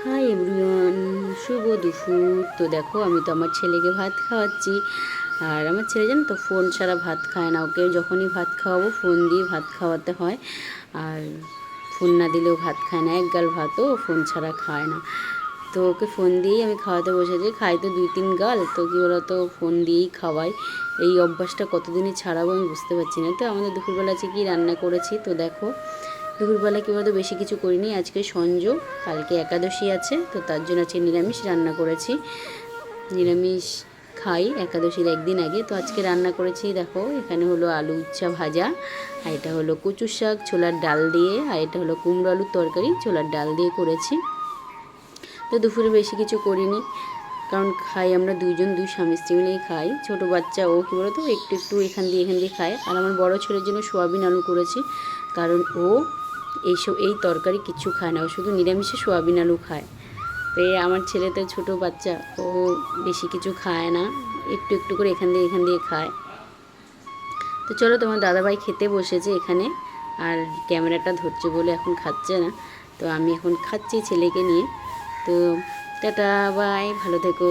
Hi everyone, শুভ দুপুর। তো দেখো, আমি তো আমার ছেলেকে ভাত খাওয়াচ্ছি। আর আমার ছেলে জানো তো ফোন ছাড়া ভাত খায় না। ওকে যখনই ভাত খাওয়াবো ফোন দিয়ে ভাত খাওয়াতে হয়। আর ফোন না দিলেও ভাত খায় না, এক গাল ভাতও ফোন ছাড়া খায় না। তো ওকে ফোন দিয়েই আমি খাওয়াতে বসেছি। খাই তো 2-3 গাল, তো কী বলতো ফোন দিয়েই খাওয়াই। এই অভ্যাসটা কতদিনই ছাড়াবো আমি বুঝতে পারছি না। তো আমাদের দুপুরবেলা আছে কি রান্না করেছি, তো দেখো দুপুরবেলা কী বলতো বেশি কিছু করিনি। আজকে সংযোগ, কালকে একাদশী আছে, তো তার জন্য আজকে নিরামিষ রান্না করেছি। নিরামিষ খাই একাদশীর একদিন আগে। তো আজকে রান্না করেছি দেখো, এখানে হলো আলু উচ্ছা ভাজা, আর এটা হলো কচুর শাক ছোলার ডাল দিয়ে, আর এটা হলো কুমড়ো আলুর তরকারি ছোলার ডাল দিয়ে করেছি। তো দুপুরে বেশি কিছু করিনি, কারণ খাই আমরা দুই স্বামী স্ত্রী মিলেই খাই। ছোটো বাচ্চা ও কী বলতো একটু একটু এখান দিয়ে খায়। আর আমার বড় ছেলের জন্য সোয়াবিন আলু করেছি, কারণ ও এই তরকারি কিচ্ছু খায় না, ও শুধু নিরামিষে সোয়াবিন আলু খায়। তো আমার ছেলে তো ছোটো বাচ্চা, ও বেশি কিছু খায় না, একটু একটু করে এখান দিয়ে খায়। তো চলো, তোমার দাদাভাই খেতে বসেছে এখানে, আর ক্যামেরাটা ধরছে বলে এখন খাচ্ছে না। তো আমি এখন খাচ্ছি ছেলেকে নিয়ে। তো টাটা, বাই, ভালো থেকো।